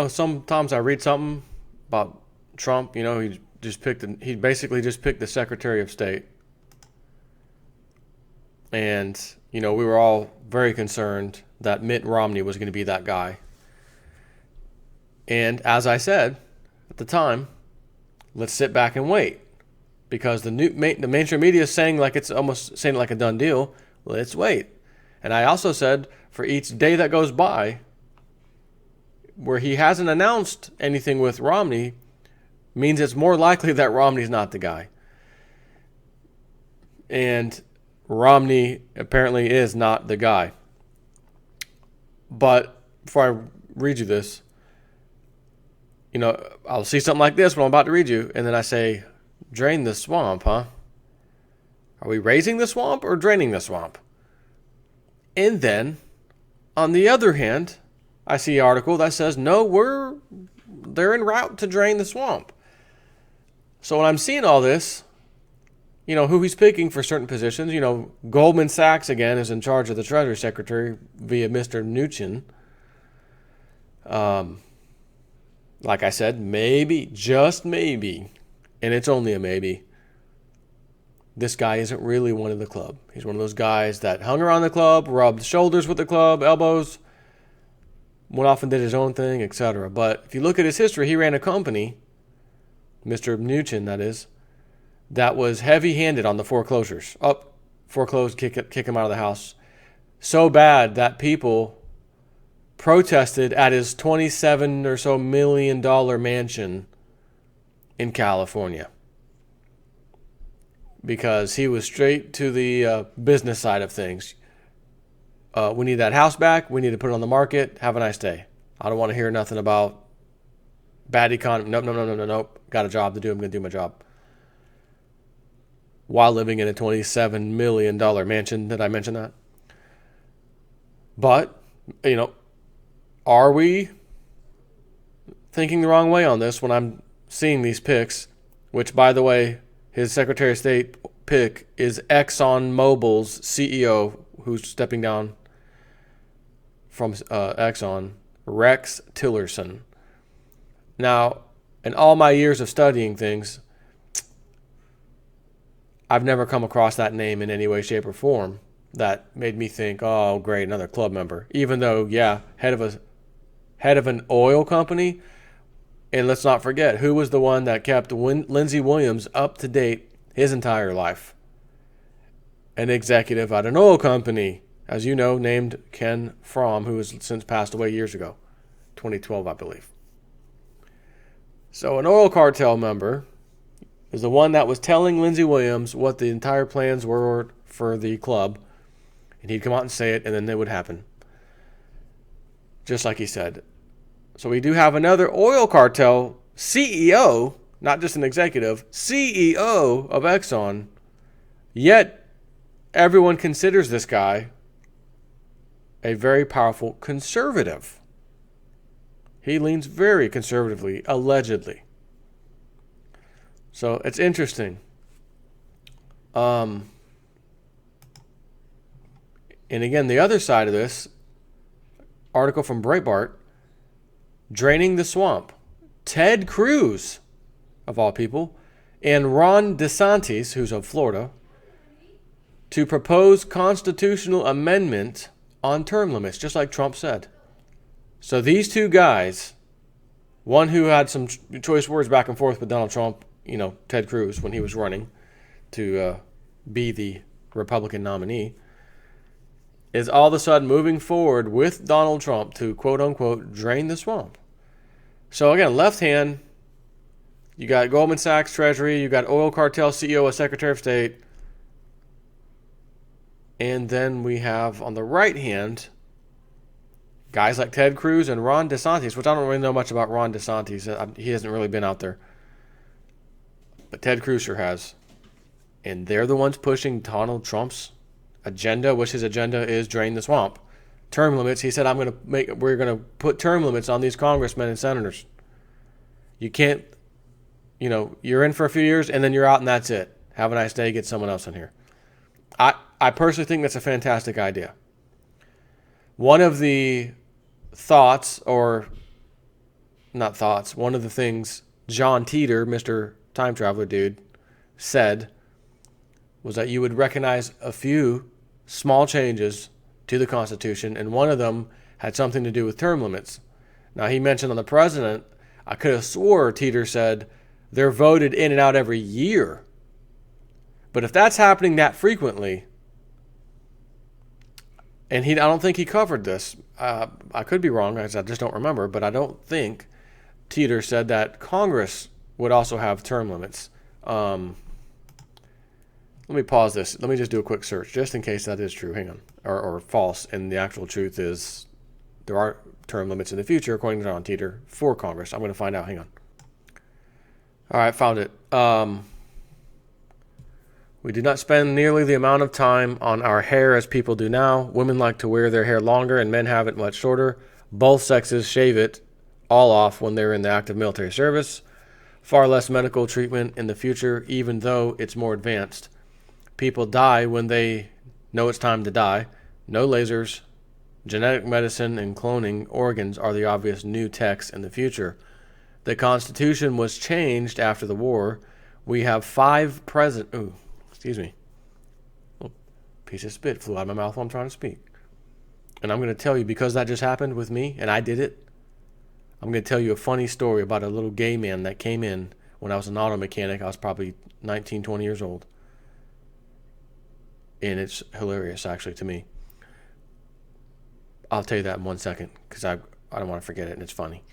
Sometimes I read something about Trump. He basically just picked the Secretary of State. And, we were all very concerned that Mitt Romney was going to be that guy. And as I said at the time, let's sit back and wait. Because the mainstream media is saying like it's almost saying like a done deal. Let's wait. And I also said for each day that goes by where he hasn't announced anything with Romney means it's more likely that Romney's not the guy. And Romney apparently is not the guy. But before I read you this, I'll see something like this when I'm about to read you, and then I say, drain the swamp, huh? Are we raising the swamp or draining the swamp? And then, on the other hand, I see an article that says, no, they're en route to drain the swamp. So when I'm seeing all this, who he's picking for certain positions, Goldman Sachs, again, is in charge of the Treasury Secretary via Mr. Mnuchin. Like I said, maybe, just maybe, and it's only a maybe, this guy isn't really one of the club. He's one of those guys that hung around the club, rubbed shoulders with the club, elbows, went off and did his own thing, etc. But if you look at his history, he ran a company, Mr. Mnuchin, that was heavy-handed on the foreclosures. Foreclosed, kick him out of the house. So bad that people protested at his $27 or so million mansion in California because he was straight to the business side of things. We need that house back. We need to put it on the market. Have a nice day. I don't want to hear nothing about bad economy. Nope. Got a job to do. I'm going to do my job. While living in a $27 million mansion. Did I mention that? But, are we thinking the wrong way on this when I'm seeing these picks, which, by the way, his Secretary of State pick is ExxonMobil's CEO, who's stepping down from Exxon, Rex Tillerson. Now, in all my years of studying things, I've never come across that name in any way, shape, or form that made me think, oh, great, another club member. Even though, head of an oil company. And let's not forget, who was the one that kept Lindsey Williams up to date his entire life? An executive at an oil company, as you know, named Ken Fromm, who has since passed away years ago, 2012, I believe. So an oil cartel member is the one that was telling Lindsey Williams what the entire plans were for the club. And he'd come out and say it, and then it would happen. Just like he said. So we do have another oil cartel CEO, not just an executive, CEO of Exxon. Yet, everyone considers this guy a very powerful conservative. He leans very conservatively, allegedly. So it's interesting. And again, the other side of this article from Breitbart, draining the swamp. Ted Cruz, of all people, and Ron DeSantis, who's of Florida, to propose constitutional amendment on term limits, just like Trump said. So these two guys, one who had some choice words back and forth with Donald Trump, Ted Cruz, when he was running to be the Republican nominee, is all of a sudden moving forward with Donald Trump to, quote-unquote, drain the swamp. So again, left hand, you got Goldman Sachs Treasury, you got oil cartel CEO, a Secretary of State, and then we have on the right hand guys like Ted Cruz and Ron DeSantis, which I don't really know much about Ron DeSantis. He hasn't really been out there. But Ted Cruz sure has. And they're the ones pushing Donald Trump's agenda, which his agenda is drain the swamp. Term limits. He said, we're going to put term limits on these congressmen and senators. You can't, you're in for a few years and then you're out and that's it. Have a nice day. Get someone else in here. I personally think that's a fantastic idea. One of the thoughts or not thoughts. One of the things John Teeter, Mr. Time Traveler dude, said was that you would recognize a few small changes to the Constitution, and one of them had something to do with term limits. Now, he mentioned on the president, I could have swore Teeter said they're voted in and out every year. But if that's happening that frequently, and I don't think he covered this. I could be wrong, I just don't remember, but I don't think Teeter said that Congress would also have term limits. Let me pause this. Let me just do a quick search, just in case that is true. Hang on. Or false, and the actual truth is there are term limits in the future, according to John Teeter, for Congress. I'm going to find out. Hang on. All right, found it. We do not spend nearly the amount of time on our hair as people do now. Women like to wear their hair longer, and men have it much shorter. Both sexes shave it all off when they're in the active military service. Far less medical treatment in the future, even though it's more advanced. People die when they know it's time to die. No lasers. Genetic medicine and cloning organs are the obvious new techs in the future. The Constitution was changed after the war. We have 5 presidents. Ooh, excuse me. A piece of spit flew out of my mouth while I'm trying to speak. And I'm going to tell you, because that just happened with me, and I did it, I'm going to tell you a funny story about a little gay man that came in when I was an auto mechanic. I was probably 19, 20 years old. And it's hilarious, actually, to me. I'll tell you that in 1 second, because I don't want to forget it, and it's funny.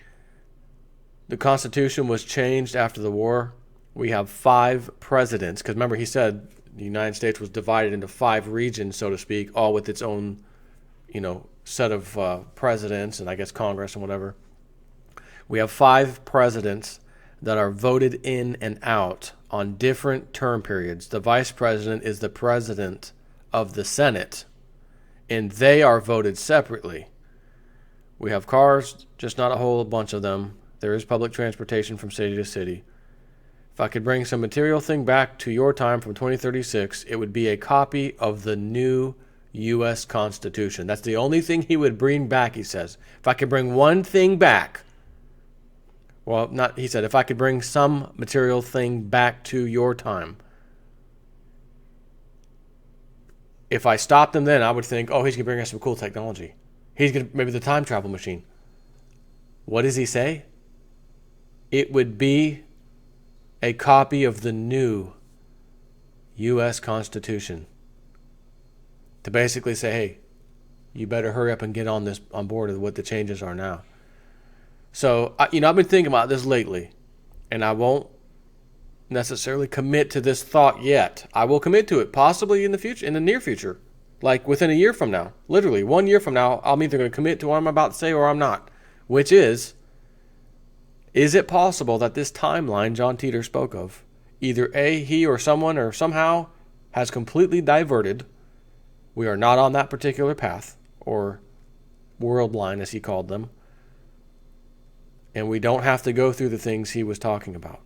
The Constitution was changed after the war. We have 5 presidents, because remember he said the United States was divided into 5 regions, so to speak, all with its own, set of presidents and I guess Congress and whatever. We have 5 presidents that are voted in and out on different term periods. The vice president is the president of the Senate, and they are voted separately. We have cars, just not a whole bunch of them. There is public transportation from city to city. If I could bring some material thing back to your time from 2036, it would be a copy of the new U.S. Constitution. That's the only thing he would bring back, he says. If I could bring one thing back, he said, if I could bring some material thing back to your time. If I stopped him then, I would think, he's going to bring us some cool technology. He's going to, maybe the time travel machine. What does he say? It would be a copy of the new U.S. Constitution. To basically say, hey, you better hurry up and get on board with what the changes are now. So, I've been thinking about this lately, and I won't necessarily commit to this thought yet. I will commit to it possibly in the near future, like within a year from now. Literally, 1 year from now, I'm either going to commit to what I'm about to say or I'm not, which is it possible that this timeline John Teeter spoke of, either A, he or someone or somehow has completely diverted, we are not on that particular path, or world line as he called them, and we don't have to go through the things he was talking about.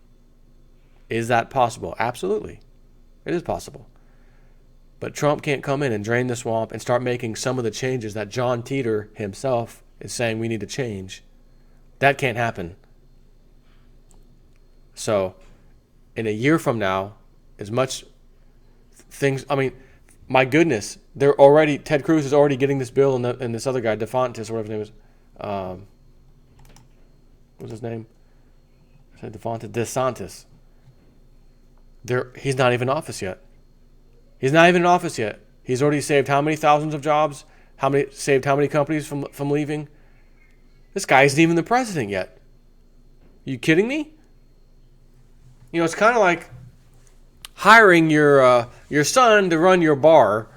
Is that possible? Absolutely. It is possible. But Trump can't come in and drain the swamp and start making some of the changes that John Teeter himself is saying we need to change. That can't happen. So, in a year from now, as much things, my goodness, Ted Cruz is already getting this bill, and this other guy, DeFontis, or whatever his name is, what's his name? I said DeSantis. He's not even in office yet. He's already saved how many thousands of jobs? How many companies from leaving? This guy isn't even the president yet. You kidding me? It's kind of like hiring your son to run your bar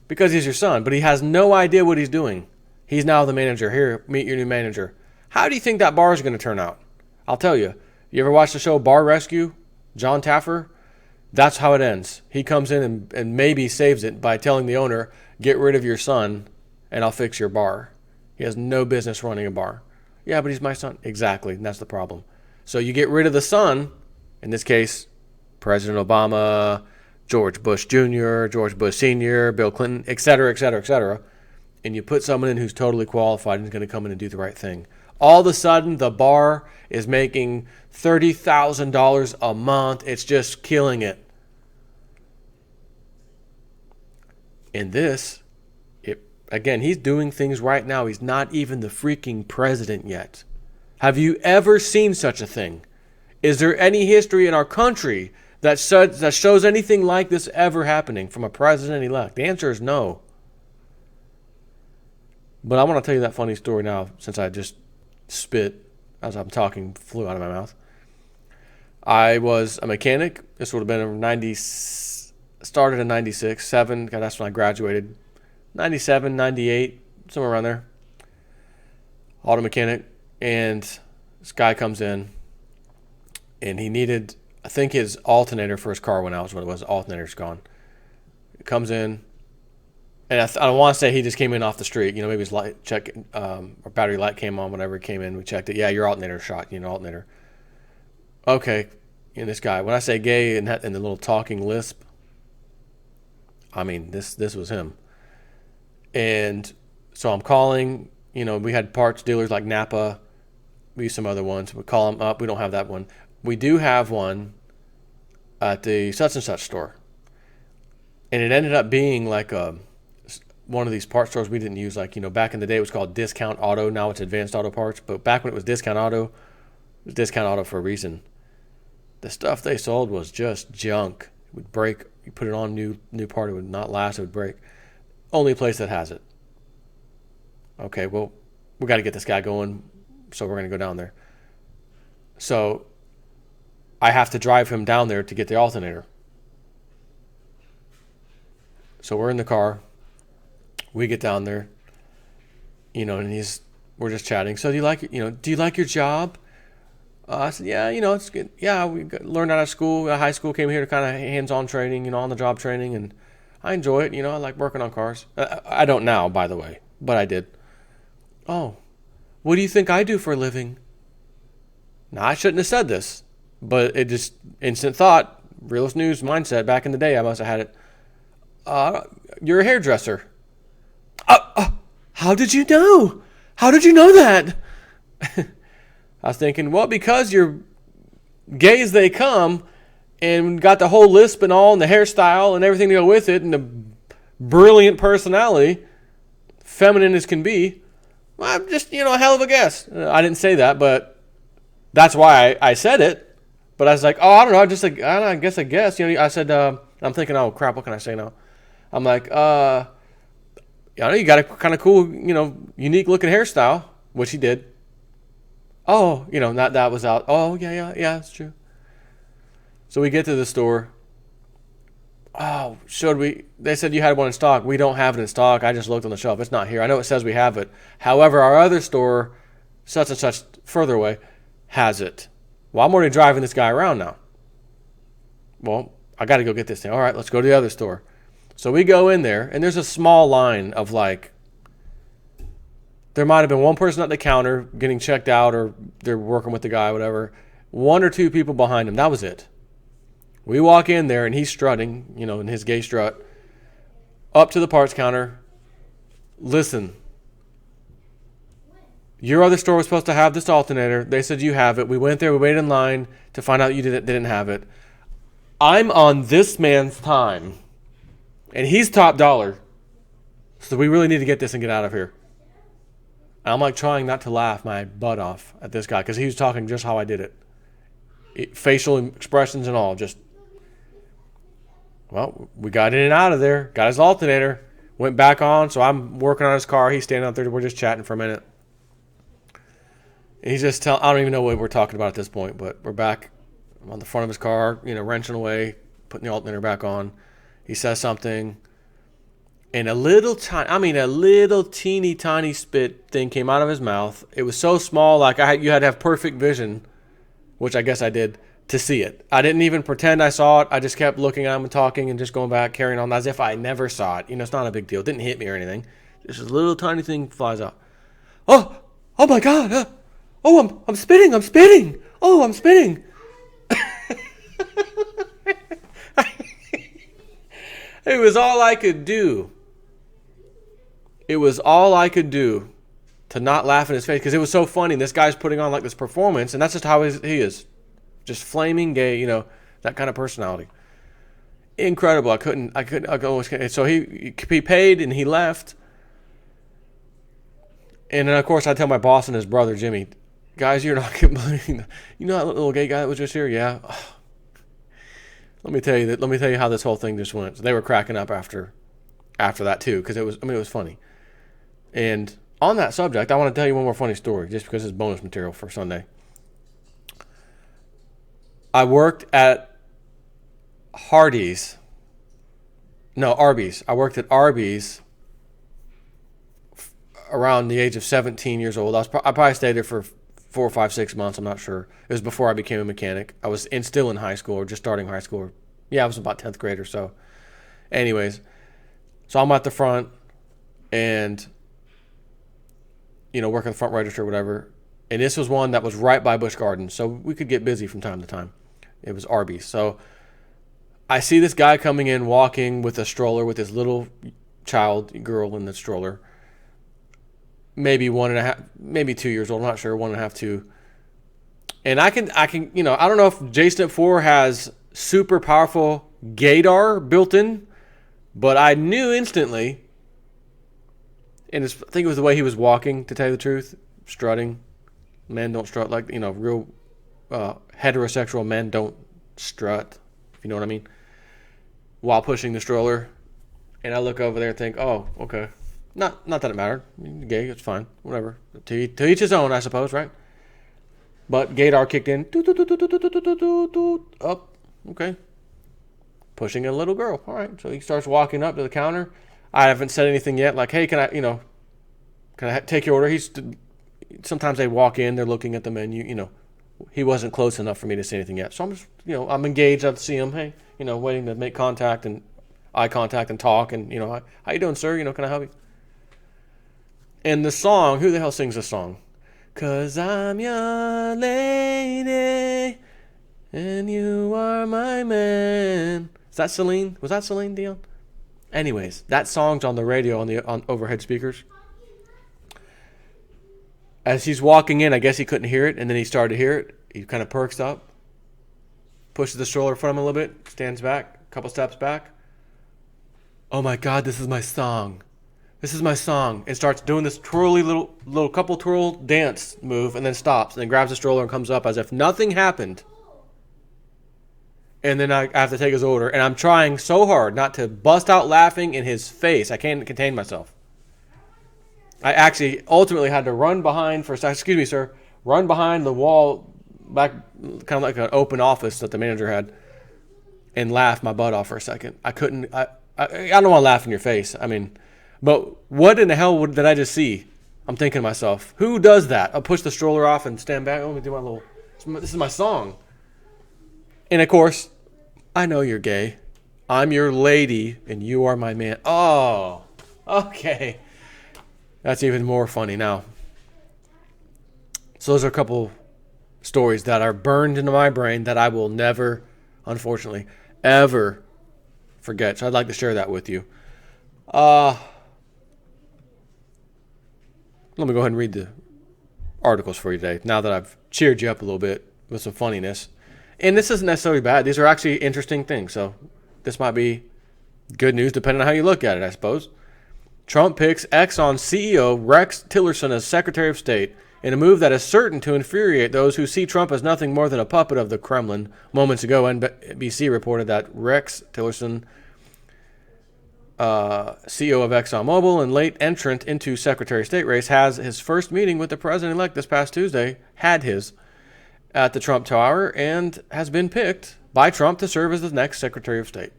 because he's your son, but he has no idea what he's doing. He's now the manager. Here, meet your new manager. How do you think that bar is going to turn out? I'll tell you. You ever watch the show Bar Rescue? John Taffer? That's how it ends. He comes in and maybe saves it by telling the owner, get rid of your son and I'll fix your bar. He has no business running a bar. Yeah, but he's my son. Exactly, and that's the problem. So you get rid of the son, in this case, President Obama, George Bush Jr., George Bush Sr., Bill Clinton, etc., etc., etc., and you put someone in who's totally qualified and is going to come in and do the right thing. All of a sudden, the bar is making $30,000 a month. It's just killing it. And this, again, he's doing things right now. He's not even the freaking president yet. Have you ever seen such a thing? Is there any history in our country that shows anything like this ever happening from a president-elect? The answer is no. But I want to tell you that funny story now, since I just spit as I'm talking, flew out of my mouth. I was a mechanic. This would have been started in 96, 7, God, that's when I graduated. 97, 98, somewhere around there. Auto mechanic. And this guy comes in, and he needed, I think his alternator for his car went out, is what it was. The alternator's gone. He comes in, and I don't want to say he just came in off the street. Maybe his light or battery light came on, whenever it came in. We checked it. Yeah, your alternator shot. Alternator. Okay. And this guy, when I say gay and the little talking lisp, I mean, this was him. And so I'm calling, we had parts dealers like Napa. We use some other ones. We call them up. We don't have that one. We do have one at the such and such store. And it ended up being like one of these parts stores we didn't use. Like, back in the day it was called Discount Auto. Now it's Advanced Auto Parts. But back when it was Discount Auto, it was Discount Auto for a reason. The stuff they sold was just junk. It would break. You put it on new part, it would not last. It would break. Only place that has it. Okay, well, we got to get this guy going, so we're going to go down there. So I have to drive him down there to get the alternator. So we're in the car. We get down there, and we're just chatting. So do you like your job? I said, yeah, it's good. Yeah, we learned out of school, high school, came here to kind of hands-on training, on-the-job training, and I enjoy it. I like working on cars. I don't now, by the way, but I did. Oh, what do you think I do for a living? Now, I shouldn't have said this, but it just, instant thought, realist news mindset, back in the day, I must have had it. You're a hairdresser. How did you know? How did you know that? I was thinking, well, because you're gay as they come and got the whole lisp and all and the hairstyle and everything to go with it and the brilliant personality, feminine as can be, well, I'm just, a hell of a guess. I didn't say that, but that's why I said it. But I was like, I don't know. I guess. I said, I'm thinking, oh, crap, what can I say now? I'm like, you got a kind of cool, unique looking hairstyle, which he did. Oh, that was out. Oh, yeah, that's true. So we get to the store. Oh, they said you had one in stock. We don't have it in stock. I just looked on the shelf. It's not here. I know it says we have it. However, our other store, such and such, further away, has it. Well, I'm already driving this guy around now. Well, I got to go get this thing. All right, let's go to the other store. So we go in there, and there's a small line of there might have been one person at the counter getting checked out, or they're working with the guy, whatever. One or two people behind him. That was it. We walk in there, and he's strutting, in his gay strut, up to the parts counter. Listen, your other store was supposed to have this alternator. They said you have it. We went there. We waited in line to find out you didn't have it. I'm on this man's time, and he's top dollar. So we really need to get this and get out of here. And I'm trying not to laugh my butt off at this guy because he was talking just how I did it. Facial expressions and all. Well, we got in and out of there. Got his alternator. Went back on. So I'm working on his car. He's standing out there. We're just chatting for a minute. And he's just I don't even know what we're talking about at this point, but we're back. I'm on the front of his car, wrenching away, putting the alternator back on. He says something. And a little teeny tiny spit thing came out of his mouth. It was so small, you had to have perfect vision, which I guess I did, to see it. I didn't even pretend I saw it. I just kept looking at him and talking and just going back, carrying on as if I never saw it. It's not a big deal. It didn't hit me or anything. Just a little tiny thing flies out. Oh my God. I'm spitting. Oh, I'm spitting. It was all I could do. It was all I could do to not laugh in his face because it was so funny. And this guy's putting on like this performance, and that's just how he is. Just flaming gay, that kind of personality. Incredible. I couldn't. So he paid and he left. And then, of course, I tell my boss and his brother, Jimmy, guys, you're not going to believe, that little gay guy that was just here? Yeah. Let me tell you how this whole thing just went. So they were cracking up after that, too, because it was funny. And on that subject, I want to tell you one more funny story, just because it's bonus material for Sunday. I worked at Arby's. I worked at Arby's around the age of 17 years old. I probably stayed there for 4 or 5, 6 months. I'm not sure. It was before I became a mechanic. I was still in high school or just starting high school. Yeah, I was about 10th grade or so. Anyways, so I'm at the front and, working the front register or whatever. And this was one that was right by Busch Gardens, so we could get busy from time to time. It was Arby's. So I see this guy coming in, walking with a stroller with his little girl in the stroller. Maybe 1.5, maybe 2 years old. I'm not sure. 1.5, 2. And I can, I don't know if JSNIP 4 has super powerful gaydar built in, but I knew instantly, and I think it was the way he was walking, to tell you the truth, strutting. Men don't strut like, real heterosexual men don't strut, if you know what I mean, while pushing the stroller. And I look over there and think, oh, okay. Not that it mattered. Gay, it's fine. Whatever. To each his own, I suppose, right? But gaydar kicked in. Up. Okay. Pushing a little girl. All right. So he starts walking up to the counter. I haven't said anything yet. Like, hey, can I take your order? Sometimes they walk in. They're looking at the menu. He wasn't close enough for me to say anything yet. So I'm just, I'm engaged. I see him. Hey, waiting to make contact and eye contact and talk. And, how you doing, sir? Can I help you? And the song, who the hell sings this song? 'Cause I'm your lady and you are my man. Is that Celine? Was that Celine Dion? Anyways, that song's on the radio on overhead speakers. As he's walking in, I guess he couldn't hear it, and then he started to hear it. He kind of perks up, pushes the stroller in front of him a little bit, stands back, a couple steps back. Oh my God, this is my song. This is my song. And starts doing this twirly little couple twirl dance move, and then stops, and then grabs the stroller and comes up as if nothing happened. And then I have to take his order, and I'm trying so hard not to bust out laughing in his face. I can't contain myself. I actually ultimately had to run behind for a second. Excuse me, sir. Run behind the wall, back, kind of like an open office that the manager had, and laugh my butt off for a second. I couldn't. I don't want to laugh in your face. I mean, but what in the hell did I just see? I'm thinking to myself, who does that? I'll push the stroller off and stand back. Let me do my little. This is my song. And of course, I know you're gay. I'm your lady, and you are my man. Oh, okay. That's even more funny now. So those are a couple stories that are burned into my brain that I will never, unfortunately, ever forget. So I'd like to share that with you. Let me go ahead and read the articles for you today, now that I've cheered you up a little bit with some funniness. And this isn't necessarily bad. These are actually interesting things. So this might be good news depending on how you look at it, I suppose. Trump picks Exxon CEO Rex Tillerson as Secretary of State in a move that is certain to infuriate those who see Trump as nothing more than a puppet of the Kremlin. Moments ago, NBC reported that Rex Tillerson, CEO of ExxonMobil and late entrant into Secretary of State race, has his first meeting with the president-elect this past Tuesday, at the Trump Tower, and has been picked by Trump to serve as the next Secretary of State.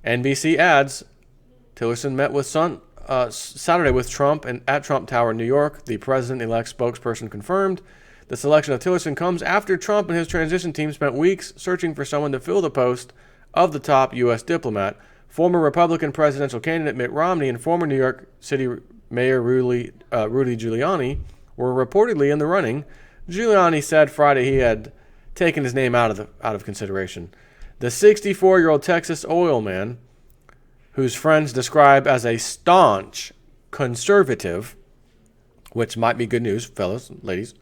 NBC adds, Tillerson met with Saturday with Trump and at Trump Tower in New York. The president-elect spokesperson confirmed the selection of Tillerson comes after Trump and his transition team spent weeks searching for someone to fill the post of the top U.S. diplomat. Former Republican presidential candidate Mitt Romney and former New York City Mayor Rudy Giuliani were reportedly in the running. Giuliani said Friday he had taken his name out of consideration. The 64-year-old Texas oil man, whose friends describe as a staunch conservative, which might be good news, fellas, ladies,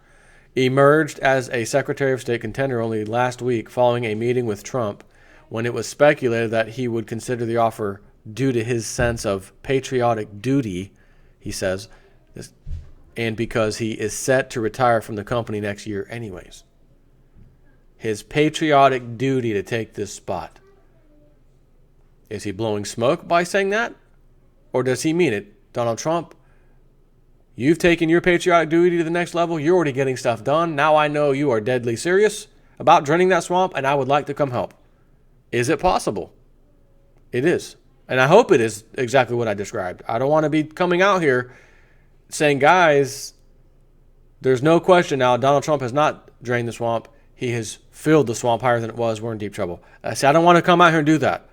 emerged as a Secretary of State contender only last week following a meeting with Trump when it was speculated that he would consider the offer due to his sense of patriotic duty, he says, and because he is set to retire from the company next year anyways. His patriotic duty to take this spot. Is he blowing smoke by saying that? Or does he mean it? Donald Trump, you've taken your patriotic duty to the next level. You're already getting stuff done. Now I know you are deadly serious about draining that swamp, and I would like to come help. Is it possible? It is. And I hope it is exactly what I described. I don't want to be coming out here saying, guys, there's no question now Donald Trump has not drained the swamp. He has filled the swamp higher than it was. We're in deep trouble. I don't want to come out here and do that.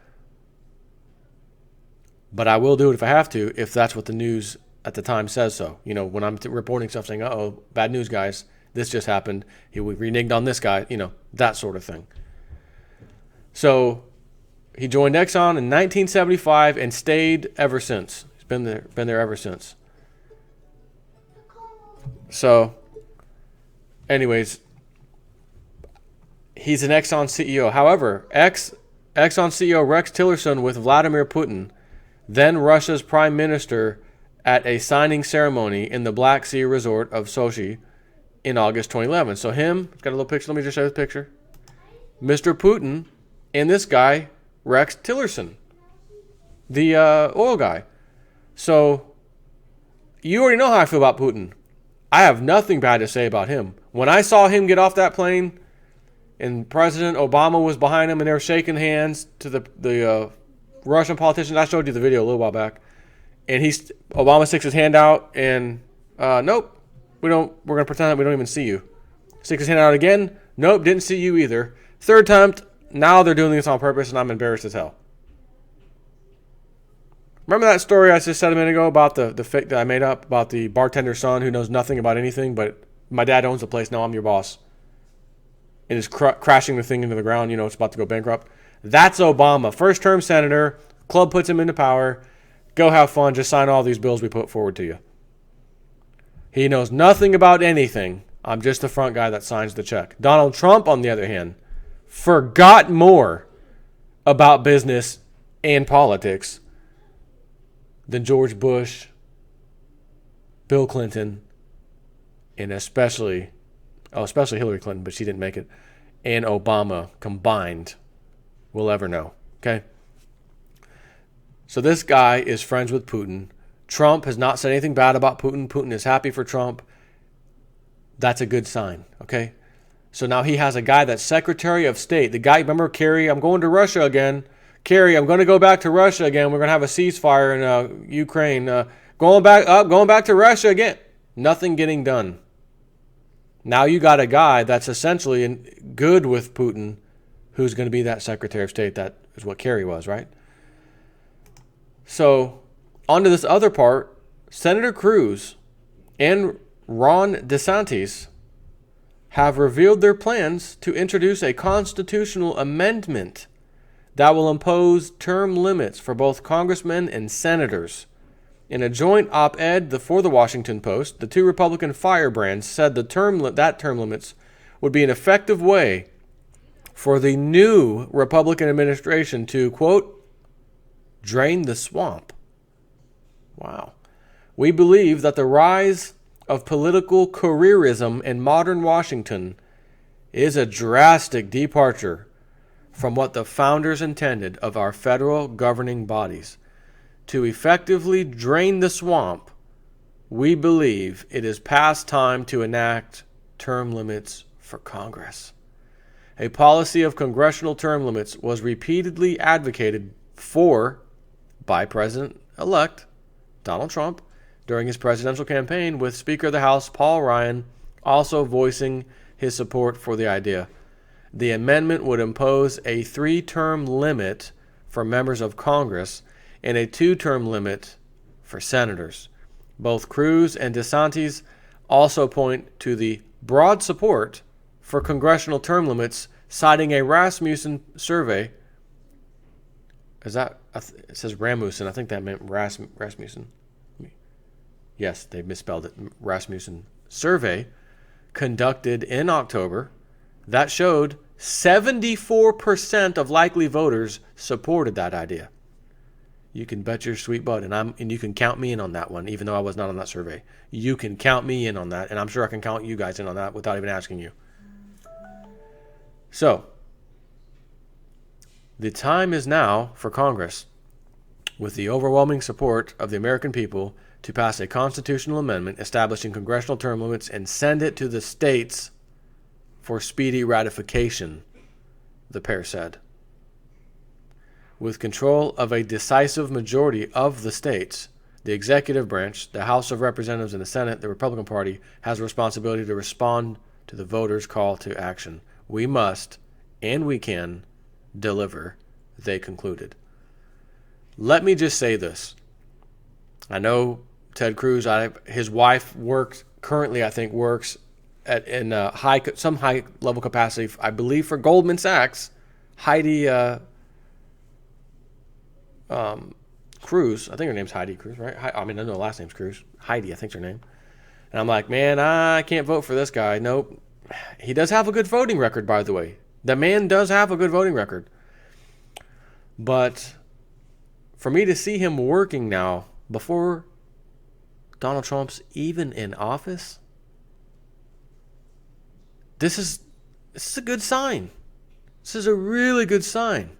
But I will do it if I have to, if that's what the news at the time says so. You know, when I'm reporting stuff saying, uh-oh, bad news, guys. This just happened. We reneged on this guy. You know, that sort of thing. So he joined Exxon in 1975 and stayed ever since. He's been there ever since. So, anyways, he's an Exxon CEO. However, Exxon CEO Rex Tillerson with Vladimir Putin, then Russia's prime minister, at a signing ceremony in the Black Sea resort of Sochi in August 2011. So him, got a little picture. Let me just show you the picture. Mr. Putin and this guy, Rex Tillerson, the oil guy. So you already know how I feel about Putin. I have nothing bad to say about him. When I saw him get off that plane and President Obama was behind him and they were shaking hands to the Russian politicians, I showed you the video a little while back, and Obama sticks his hand out and nope, we're going to pretend that we don't even see you. Sticks his hand out again, nope, didn't see you either. Third time, now they're doing this on purpose and I'm embarrassed as hell. Remember that story I just said a minute ago about the fake that I made up about the bartender's son who knows nothing about anything, but my dad owns the place, now I'm your boss. And is crashing the thing into the ground, it's about to go bankrupt. That's Obama. First term senator, club puts him into power. Go have fun, just sign all these bills we put forward to you. He knows nothing about anything. I'm just the front guy that signs the check. Donald Trump, on the other hand, forgot more about business and politics than George Bush, Bill Clinton, and especially Hillary Clinton, but she didn't make it, and Obama combined will ever know. Okay? So this guy is friends with Putin. Trump has not said anything bad about Putin. Putin is happy for Trump. That's a good sign. Okay? So now he has a guy that's Secretary of State. The guy, remember Kerry, I'm going to Russia again. Kerry, I'm going to go back to Russia again. We're going to have a ceasefire in Ukraine. Going back to Russia again. Nothing getting done. Now you got a guy that's essentially good with Putin, who's going to be that Secretary of State. That is what Kerry was, right? So on to this other part. Senator Cruz and Ron DeSantis have revealed their plans to introduce a constitutional amendment that will impose term limits for both congressmen and senators. In a joint op-ed for the Washington Post, the two Republican firebrands said that term limits would be an effective way for the new Republican administration to, quote, drain the swamp. Wow. We believe that the rise of political careerism in modern Washington is a drastic departure from what the founders intended of our federal governing bodies. To effectively drain the swamp, we believe it is past time to enact term limits for Congress. A policy of congressional term limits was repeatedly advocated for by President-elect Donald Trump during his presidential campaign, with Speaker of the House Paul Ryan also voicing his support for the idea. The amendment would impose a 3-term limit for members of Congress and a 2-term limit for senators. Both Cruz and DeSantis also point to the broad support for congressional term limits, citing a Rasmussen survey. Is that it says Rasmussen. I think that meant Rasmussen. Yes, they misspelled it. Rasmussen survey conducted in October that showed 74% of likely voters supported that idea. You can bet your sweet butt, and you can count me in on that one, even though I was not on that survey. You can count me in on that, and I'm sure I can count you guys in on that without even asking you. So, the time is now for Congress, with the overwhelming support of the American people, to pass a constitutional amendment establishing congressional term limits and send it to the states for speedy ratification, the pair said. With control of a decisive majority of the states, the executive branch, the House of Representatives and the Senate, the Republican Party, has a responsibility to respond to the voters' call to action. We must, and we can, deliver, they concluded. Let me just say this. I know Ted Cruz, his wife currently works in some high level capacity, I believe for Goldman Sachs. Heidi Cruz, I think her name's Heidi Cruz, right? I know the last name's Cruz. Heidi, I think's her name. And I'm like, man, I can't vote for this guy. Nope. He does have a good voting record, by the way. The man does have a good voting record. But for me to see him working now before Donald Trump's even in office, this is a good sign. This is a really good sign.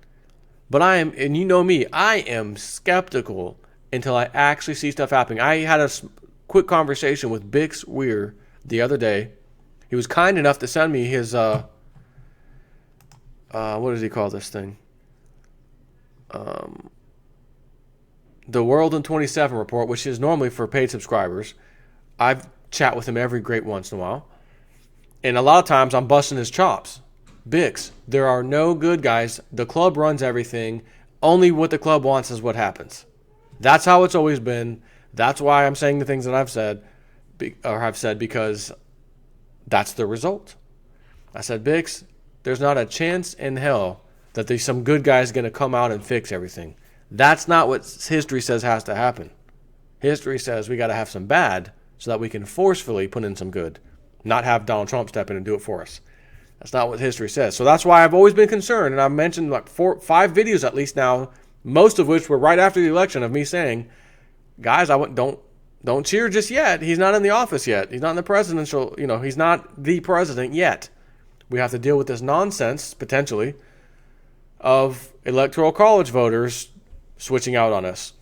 But and you know me, I am skeptical until I actually see stuff happening. I had a quick conversation with Bix Weir the other day. He was kind enough to send me his, what does he call this thing? The World in 27 report, which is normally for paid subscribers. I've chat with him every great once in a while. And a lot of times I'm busting his chops. Bix, there are no good guys. The club runs everything. Only what the club wants is what happens. That's how it's always been. That's why I'm saying the things that I've said, because that's the result. I said, Bix, there's not a chance in hell that there's some good guys going to come out and fix everything. That's not what history says has to happen. History says we got to have some bad so that we can forcefully put in some good, not have Donald Trump step in and do it for us. That's not what history says. So that's why I've always been concerned, and I've mentioned like 5 videos at least now, most of which were right after the election of me saying, guys, don't cheer just yet. He's not in the office yet. He's not in the presidential, he's not the president yet. We have to deal with this nonsense, potentially, of electoral college voters switching out on us.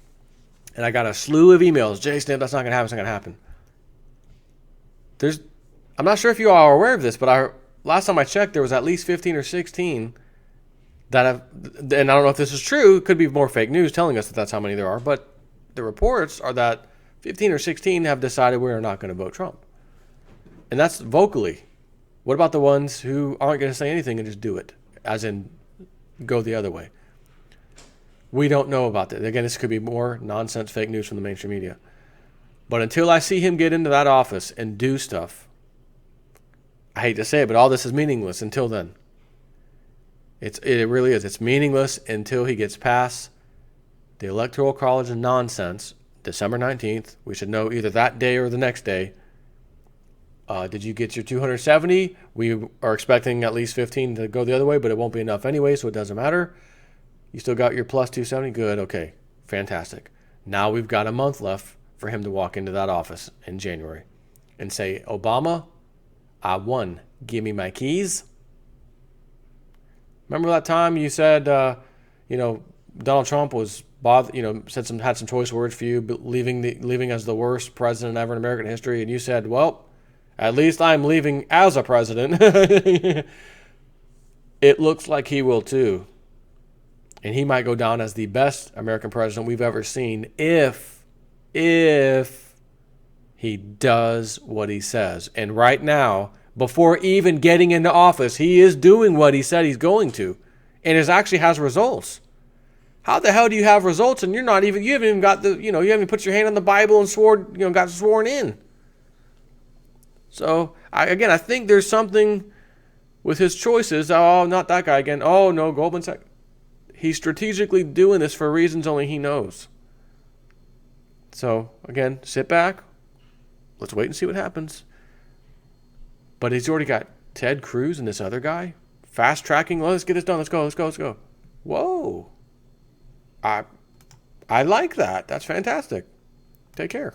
And I got a slew of emails. Jay Snip, that's not going to happen. It's not going to happen. I'm not sure if you all are aware of this, but last time I checked, there was at least 15 or 16 and I don't know if this is true. It could be more fake news telling us that that's how many there are. But the reports are that 15 or 16 have decided we're not going to vote Trump. And that's vocally. What about the ones who aren't going to say anything and just do it, as in go the other way? We don't know about that. Again, this could be more nonsense, fake news from the mainstream media. But until I see him get into that office and do stuff, I hate to say it, but all this is meaningless until then. It really is. It's meaningless until he gets past the Electoral College nonsense, December 19th. We should know either that day or the next day. Did you get your 270? We are expecting at least 15 to go the other way, but it won't be enough anyway, so it doesn't matter. You still got your plus 270? Good. Okay. Fantastic. Now we've got a month left for him to walk into that office in January and say, Obama, I won. Give me my keys. Remember that time you said, Donald Trump was had some choice words for you, leaving as the worst president ever in American history, and you said, well, at least I'm leaving as a president. It looks like he will too. And he might go down as the best American president we've ever seen if he does what he says. And right now, before even getting into office, he is doing what he said he's going to. And it actually has results. How the hell do you have results and you haven't even got you haven't put your hand on the Bible and got sworn in? So, I think there's something with his choices. Oh, not that guy again. Oh, no, Goldman Sachs. He's strategically doing this for reasons only he knows. So, again, sit back. Let's wait and see what happens. But he's already got Ted Cruz and this other guy fast tracking. Let's get this done. Let's go. Whoa. I like that. That's fantastic. Take care.